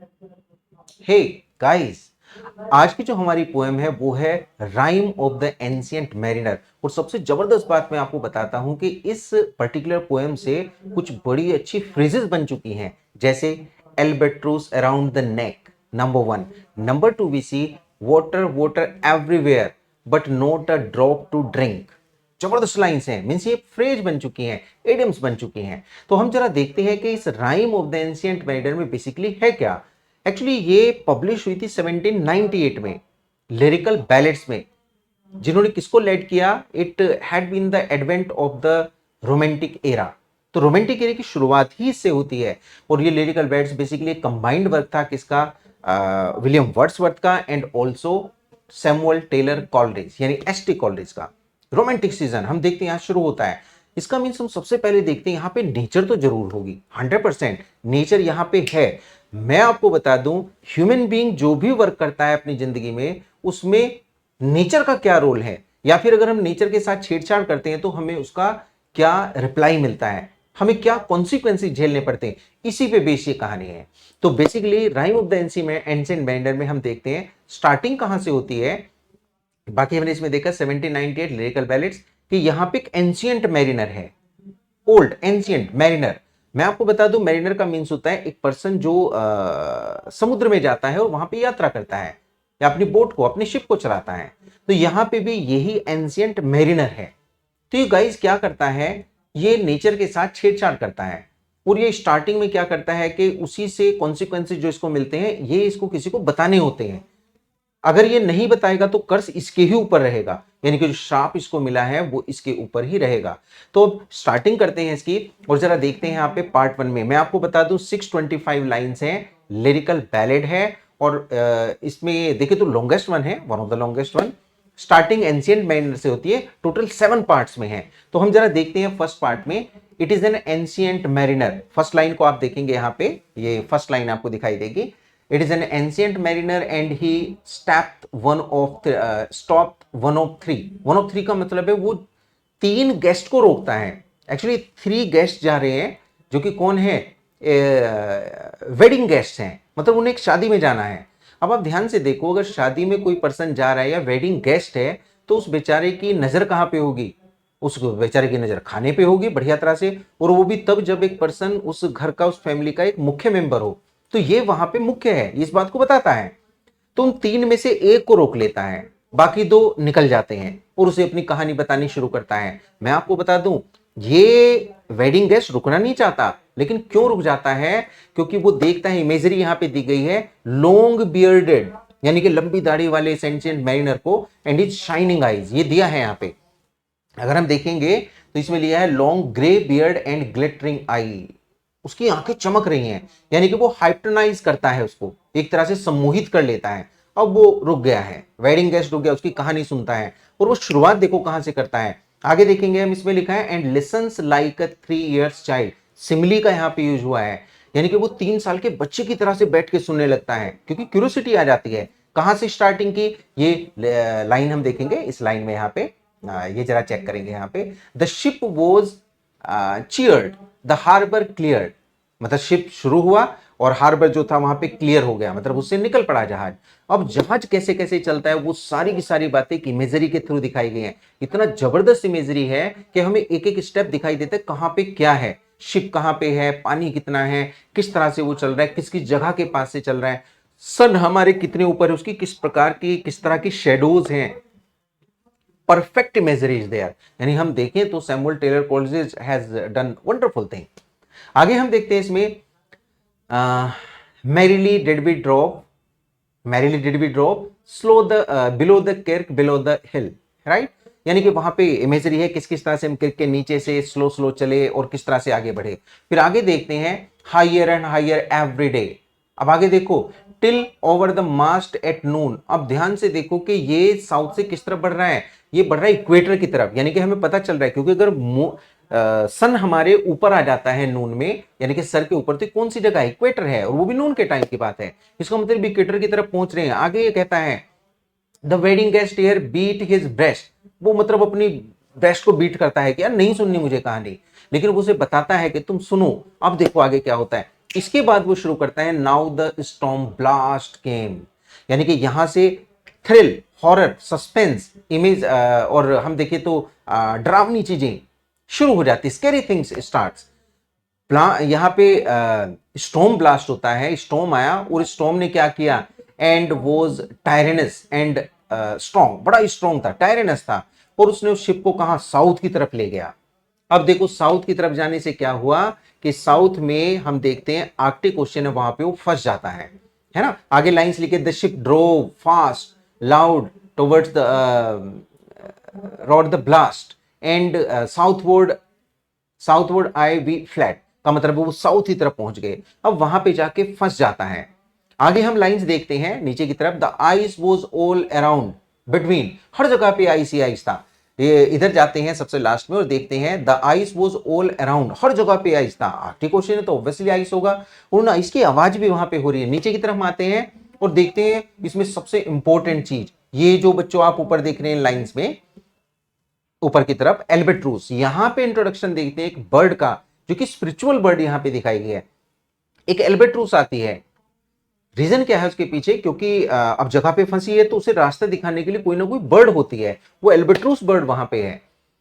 Hey guys, आज की जो हमारी पोएम है वो है rhyme of the ancient mariner. और सबसे जबरदस्त बात मैं आपको बताता हूं कि इस पर्टिकुलर पोएम से कुछ बड़ी अच्छी फ्रेजेस बन चुकी हैं, जैसे albatross around the neck, number one. Number two we see water water everywhere but not a drop to drink. जबरदस्त लाइंस हैं, मीन्स ये फ्रेज बन चुकी हैं, एडियम्स बन चुकी हैं। तो हम जरा देखते हैं कि इस rhyme of the ancient mariner में बेसिकली है क्या। एक्चुअली ये पब्लिश हुई थी 1798 में, लिरिकल बैलेट्स में। जिन्होंने किसको लेड किया, it had been the advent of the romantic era. तो रोमांटिक एरा की शुरुआत ही इससे होती है। और ये lyrical ballads basically combined work था किसका, विलियम वर्ड्सवर्थ का and also Samuel Taylor Coleridge यानी एसटी कॉलरिज का। रोमांटिक सीजन हम देखते हैं यहां शुरू होता है। इसका मीन्स हम सबसे पहले देखते हैं यहां पे नेचर तो जरूर होगी, 100% नेचर यहां पे है। मैं आपको बता दूं, ह्यूमन बीइंग जो भी वर्क करता है अपनी जिंदगी में, उसमें नेचर का क्या रोल है, या फिर अगर हम नेचर के साथ छेड़छाड़ करते हैं तो हमें उसका क्या रिप्लाई मिलता है, हमें क्या कॉन्सिक्वेंसेस झेलने पड़ते हैं, इसी पे बेस ये कहानी है। तो basically rhyme of the ancient mariner में हम देखते हैं स्टार्टिंग कहां से होती है। बाकी हमने इसमें देखा 1798 लिरिकल बैलेट्स कि यहां पे एक एंशिएंट मैरिनर है, ओल्ड एंशिएंट मैरिनर। मैं आपको बता दूं, मैरिनर का मीन्स होता है एक पर्सन जो समुद्र में जाता है और वहां पे यात्रा करता है, या अपनी बोट को, अपनी शिप को चलाता है। तो यहां पे भी यही एंशिएंट मैरिनर है। तो ये गाइस क्या करता है, ये नेचर के साथ छेड़छाड़ करता है। और ये स्टार्टिंग में क्या करता है कि उसी से कॉन्सिक्वेंसेज जो इसको मिलते हैं ये इसको किसी को बताने होते हैं। अगर ये नहीं बताएगा तो कर्ज इसके ही ऊपर रहेगा, यानी कि जो श्राप इसको मिला है वो इसके ऊपर ही रहेगा। तो स्टार्टिंग करते हैं इसकी और जरा देखते हैं यहाँ पे पार्ट वन में। मैं आपको बता दूं 625 लाइंस हैं, लिरिकल बैलेड है। और इसमें देखिए तो लॉन्गेस्ट वन है, one of the longest one. Starting ancient mariner से होती है, टोटल 7 पार्ट्स में है। तो हम जरा देखते हैं फर्स्ट पार्ट में। It is an ancient mariner, first line को आप देखेंगे यहाँ पे, ये फर्स्ट लाइन आपको दिखाई देगी। It is an ancient mariner and he stopped one of three. One of three का मतलब है वो 3 गेस्ट को रोकता है। एक्चुअली 3 गेस्ट जा रहे हैं, जो कि कौन है, वेडिंग गेस्ट हैं, मतलब उन्हें एक शादी में जाना है। अब आप ध्यान से देखो, अगर शादी में कोई पर्सन जा रहा है या वेडिंग गेस्ट है, तो उस बेचारे की नजर कहाँ पे होगी, उस बेचारे की नजर खाने पे होगी बढ़िया तरह से। और वो भी तब जब एक पर्सन उस घर का, उस फैमिली का एक मुख्य मेंबर हो। तो ये वहां पे मुख्य है, इस बात को बताता है। तो उन 3 में से एक को रोक लेता है, बाकी 2 निकल जाते हैं और उसे अपनी कहानी बतानी शुरू करता है। मैं आपको बता दूं, ये वेडिंग गेस्ट रुकना नहीं चाहता, लेकिन क्यों रुक जाता है, क्योंकि वो देखता है, इमेजरी यहां पे दी गई है, लॉन्ग बियर्डेड यानी कि लंबी दाढ़ी वाले एंशिएंट मैरिनर को, एंड इज शाइनिंग आईज, ये दिया है यहाँ पे। अगर हम देखेंगे तो इसमें लिया है long grey beard and glittering eye, उसकी आंखें चमक रही हैं, यानी कि वो हाइप्नोटाइज करता है उसको, एक तरह से सम्मोहित कर लेता है। अब वो रुक गया है, वेडिंग गेस्ट रुक गया, उसकी कहानी सुनता है। और वो शुरुआत देखो कहां से करता है, आगे देखेंगे हम, इसमें लिखा है and lessons like a 3 years child. Simile का यहाँ पे यूज हुआ है, यानी कि वो 3 साल के बच्चे की तरह से बैठ के सुनने लगता है, क्योंकि क्यूरियोसिटी आ जाती है। कहां से स्टार्टिंग की, ये लाइन हम देखेंगे, इस लाइन में यहाँ पे ये जरा चेक करेंगे यहाँ पे। The ship was cheered, the harbour cleared, मतलब शिप शुरू हुआ और हार्बर जो था वहां पे क्लियर हो गया, मतलब उससे निकल पड़ा जहाज। अब जहाज कैसे कैसे चलता है वो सारी की सारी बातें इमेजरी के थ्रू दिखाई गई हैं। इतना जबरदस्त इमेजरी है कि हमें एक एक स्टेप दिखाई देता है, कहां पे क्या है, शिप कहां पे है, पानी कितना है, किस तरह से वो चल रहा है, किस किस जगह के पास से चल रहा है, सन हमारे कितने ऊपर है, उसकी किस प्रकार की, किस तरह की शेडोज हैं। Perfect imagery is there. यानी हम देखें तो Samuel Taylor Coleridge has done wonderful thing. आगे हम देखते हैं इसमें merrily did we drop, merrily did we drop slow the below the kirk below the hill, right. यानी कि वहां पे इमेजरी है किस किस तरह से हम किर्क के नीचे से स्लो स्लो चले और किस तरह से आगे बढ़े। फिर आगे देखते हैं higher and higher every day. अब आगे देखो till over the mast at noon. अब ध्यान से देखो कि ये साउथ से किस तरफ बढ़ रहा है, ये बढ़ रहा है इक्वेटर की तरफ। यानी कि हमें पता चल रहा है, क्योंकि अगर सन हमारे ऊपर आ जाता है नून में, यानी कि सर के ऊपर, तो कौन सी जगह है, इक्वेटर है, और वो भी नून के टाइम की बात है। इसका मतलब इक्वेटर की तरफ पहुंच रहे हैं। आगे ये कहता है the wedding guest here beat his breast, वो मतलब अपनी ब्रेस्ट को बीट करता है कि यार नहीं सुननी मुझे कहानी, लेकिन वो उसे बताता है कि तुम सुनो। अब देखो आगे क्या होता है, इसके बाद वो शुरू करता है नाउ द स्टॉर्म ब्लास्ट केम, यानी कि यहां से थ्रिल, हॉरर, सस्पेंस इमेज और हम देखें तो डरावनी चीजें शुरू हो जाती, स्कैरी थिंग्स स्टार्ट्स। यहाँ पे स्टॉर्म ब्लास्ट होता है, स्टॉर्म आया और स्टॉर्म ने क्या किया, एंड वॉज टायरेनस एंड स्ट्रॉन्ग, बड़ा स्ट्रॉन्ग था, टायरेनस था, और उसने उस शिप को कहा, साउथ की तरफ ले गया। अब देखो साउथ की तरफ जाने से क्या हुआ कि साउथ में हम देखते हैं आर्कटिक ओशन है, वहां पे वो फंस जाता है ना। आगे लाइंस लिखे, the ship drove fast loud towards the roared the blast and southward aye we fled, का मतलब वो साउथ की तरफ पहुंच गए। अब वहां पे जाके फंस जाता है। आगे हम लाइंस देखते हैं नीचे की तरफ, the ice was all around between, हर जगह पे आइस ही आइस था। ये इधर जाते हैं सबसे लास्ट में और देखते हैं, the ice was all around, हर जगह पे आइस था। आर्कटिक ओशन है तो ऑब्वियसली आइस होगा, और उन आइस की आवाज भी वहां पे हो रही है। नीचे की तरफ हम आते हैं और देखते हैं इसमें सबसे इंपॉर्टेंट चीज, ये जो बच्चों आप ऊपर देख रहे हैं लाइंस में ऊपर की तरफ, एल्बेट्रूस। यहां पे इंट्रोडक्शन देखते हैं एक बर्ड का, जो कि स्पिरिचुअल बर्ड यहां पे दिखाई गई है, एक एल्बेट्रूस आती है। रीजन क्या है उसके पीछे, क्योंकि अब जगह पे फंसी है तो उसे रास्ता दिखाने के लिए कोई ना कोई बर्ड होती है, वो एल्बेट्रूस बर्ड वहां पे है।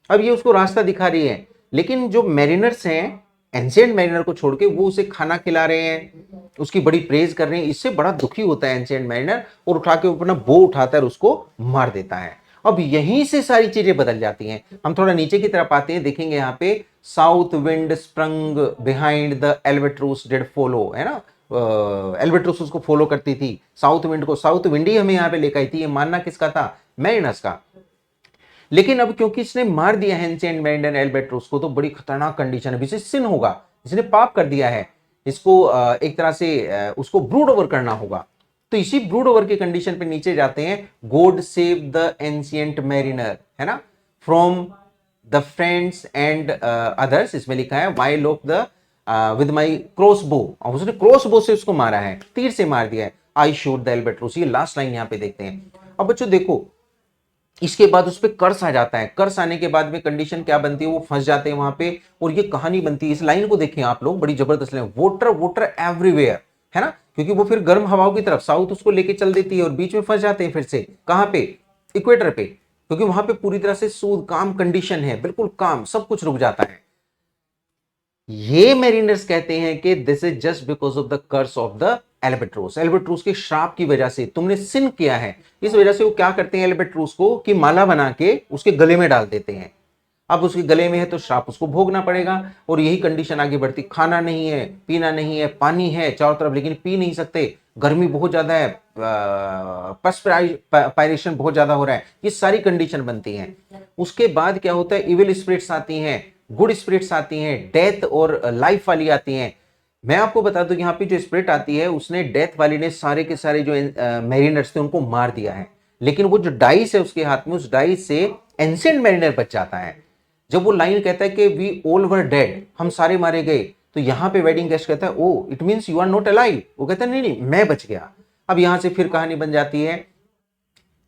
अब ये उसको रास्ता दिखा रही है, लेकिन जो मैरिनर्स हैं, एंशिएंट मैरिनर को छोड़ के, वो उसे खाना खिला रहे हैं, उसकी बड़ी प्रेज कर रहे हैं। इससे बड़ा दुखी होता है एंशिएंट मैरिनर और उठा के अपना बो उठाता है और उसको मार देता है। अब यहीं से सारी चीजें बदल जाती हैं। हम थोड़ा नीचे की तरफ आते हैं, देखेंगे यहाँ पे, south wind sprung behind the albatross did follow, है ना। एल्बेट्रूस उसको फॉलो करती थी, साउथ विंड को, साउथ विंड ही हमें यहाँ पे लेकर आई थी। ये मानना किसका था, मैरिनर्स का। लेकिन अब क्योंकि इसने मार दिया है एंशिएंट मैरिनर एल्बेट्रूस को, तो बड़ी खतरनाक कंडीशन है, सिन होगा, इसने पाप कर दिया है, इसको एक तरह से उसको ब्रूड ओवर करना होगा। तो इसी ब्रूड ओवर की कंडीशन पे नीचे जाते हैं, God save the ancient mariner, है ना, from the friends and others, इसमें लिखा है, while of the with my crossbow, और उसने क्रॉसबो से उसको मारा है, तीर से मार दिया है, आई शूट द एल्बेट्रूस। ये लास्ट लाइन यहां पे देखते हैं। अब बच्चों देखो, इसके बाद उस पर कर्स आ जाता है, कर्स आने के बाद में कंडीशन क्या बनती है, वो फंस जाते हैं वहां पे, और ये कहानी बनती है। इस लाइन को देखें आप लोग, बड़ी जबरदस्त लाइन, वोटर वोटर एवरीवेयर, है ना, क्योंकि वो फिर गर्म हवाओं की तरफ साउथ उसको लेके चल देती है और बीच में फंस जाते हैं फिर से, कहां पे, इक्वेटर पे, क्योंकि वहां पे पूरी तरह से सूद काम कंडीशन है, बिल्कुल काम, सब कुछ रुक जाता है। ये मेरिनर्स कहते हैं कि this is just because of the curse of the albatross, albatross के श्राप की वजह से, तुमने सिन किया है, इस वजह से वो क्या करते हैं एल्बेट्रूस को, कि माला बना के उसके गले में डाल देते हैं। अब उसके गले में है तो श्राप उसको भोगना पड़ेगा, और यही कंडीशन आगे बढ़ती, खाना नहीं है, पीना नहीं है, पानी है चारों तरफ लेकिन पी नहीं सकते, गर्मी बहुत ज्यादा है, पर्सपिरेशन बहुत ज्यादा हो रहा है, ये सारी कंडीशन बनती हैं। उसके बाद क्या होता है, इविल स्पिरिट्स आती हैं, गुड स्पिरिट्स आती हैं, डेथ और लाइफ वाली आती हैं। मैं आपको बता दूं, यहाँ पे जो स्पिरिट आती है, उसने, डेथ वाली ने सारे के सारे जो मैरिनर्स थे उनको मार दिया है, लेकिन वो जो डाइस है उसके हाथ में, उस डाइस से एंशिएंट मैरिनर बच जाता है। जब वो लाइन कहता है कि वी ऑल वर डेड, हम सारे मारे गए, तो यहां पे वेडिंग गेस्ट कहता है, oh it means you are not alive, वो कहता है नहीं नहीं मैं बच गया। अब यहां से फिर कहानी बन जाती है,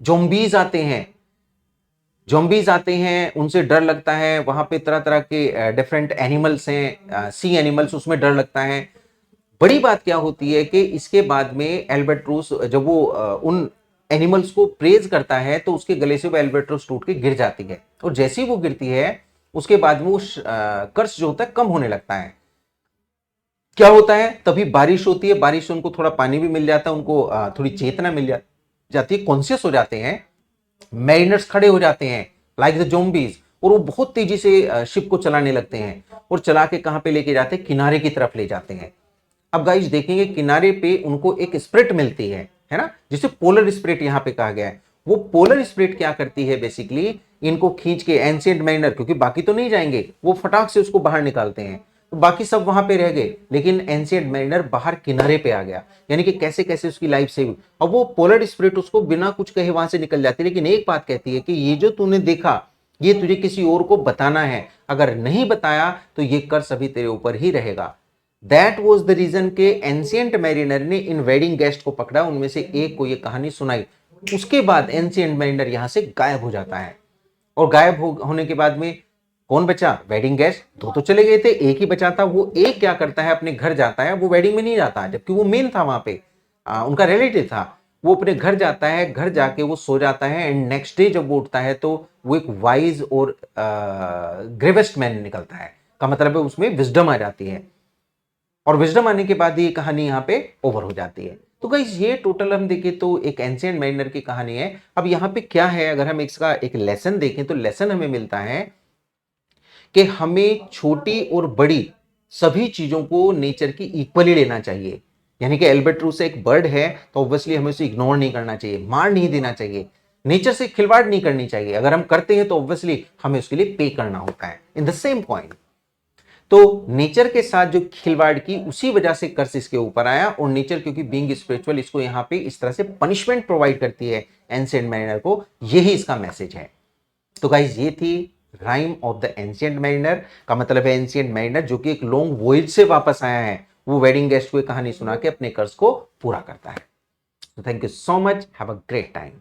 ज़ॉम्बीज आते हैं, ज़ॉम्बीज आते हैं, उनसे डर लगता है, वहां पे तरह तरह के डिफरेंट एनिमल्स हैं, सी एनिमल्स, उसमें डर लगता है। बड़ी बात क्या होती है कि इसके बाद में एल्बेट्रूस जब वो उन एनिमल्स को प्रेज करता है, तो उसके गले से वो एल्बेट्रूस टूट के गिर जाती है, और जैसे ही वो गिरती है उसके बाद में वो कर्स जो होता है कम होने लगता है। क्या होता है, तभी बारिश होती है, बारिश से उनको थोड़ा पानी भी मिल जाता है, उनको थोड़ी चेतना मिल जाती है, कॉन्शियस हो जाते हैं, मैरिनर्स खड़े हो जाते हैं लाइक द ज़ॉम्बीज, और वो बहुत तेजी से शिप को चलाने लगते हैं, और चला के कहां पे लेके जाते हैं, किनारे की तरफ ले जाते हैं। अब गाइस देखेंगे किनारे पे उनको एक स्पिरिट मिलती है ना, जिसे पोलर स्पिरिट यहां पे कहा गया है। वो पोलर स्पिरिट क्या करती है, बेसिकली इनको खींच के, एंशिएंट मैरिनर, क्योंकि बाकी तो नहीं जाएंगे, वो फटाक से उसको बाहर निकालते हैं, तो बाकी सब वहां पे रह गए, लेकिन एंशिएंट मैरिनर बाहर किनारे पे आ गया, यानी कि कैसे कैसे उसकी लाइफ सेव। अब वो पोलर स्पिरिट उसको बिना कुछ कहे वहां से निकल जाती है, लेकिन एक बात कहती है कि ये जो तूने देखा, ये तुझे किसी और को बताना है, अगर नहीं बताया तो ये कर्स अभी तेरे ऊपर ही रहेगा। दैट वॉज द रीजन के एंशिएंट मैरिनर ने इन वेडिंग गेस्ट को पकड़ा, उनमें से एक को ये कहानी सुनाई। उसके बाद एंशिएंट मैरिनर यहां से गायब हो जाता है, और गायब होने के बाद में कौन बचा? Wedding guest. दो तो चले गए थे, एक ही बचा था। वो एक क्या करता है, अपने घर जाता है, वो वेडिंग में नहीं जाता जबकि वो मेन था वहां पे, उनका रिलेटिव था। वो अपने घर जाता है, घर जाके वो सो जाता है एंड नेक्स्ट डे जब वो उठता है तो वो एक वाइज और ग्रेवेस्ट मैन निकलता है, का मतलब है उसमें विजडम आ जाती है, और विजडम आने के बाद ये कहानी यहाँ पे ओवर हो जाती है। तो गाइस ये टोटल हम देखें तो एक एंशिएंट मैरिनर की कहानी है। अब यहाँ पे क्या है, अगर हम इसका एक लेसन देखें तो लेसन हमें मिलता है कि हमें छोटी और बड़ी सभी चीजों को नेचर की इक्वली लेना चाहिए। यानी कि एल्बेट्रूस एक बर्ड है तो ऑब्वियसली हमें उसे इग्नोर नहीं करना चाहिए, मार नहीं देना चाहिए, नेचर से खिलवाड़ नहीं करनी चाहिए। अगर हम करते हैं तो ऑब्वियसली हमें उसके लिए पे करना होता है। इन द सेम पॉइंट, तो नेचर के साथ जो खिलवाड़ की उसी वजह से कर्स इसके ऊपर आया, और नेचर क्योंकि बीइंग स्पिरिचुअल इसको यहां पे इस तरह से पनिशमेंट प्रोवाइड करती है एंशिएंट मैरिनर को, यही इसका मैसेज है। तो गाइज ये थी rhyme of the ancient mariner, का मतलब है एंशिएंट मैरिनर जो कि एक लॉन्ग वॉयज से वापस आया है, वो वेडिंग गेस्ट को एक कहानी सुना के अपने कर्ज को पूरा करता है। Thank you so much, have a great time.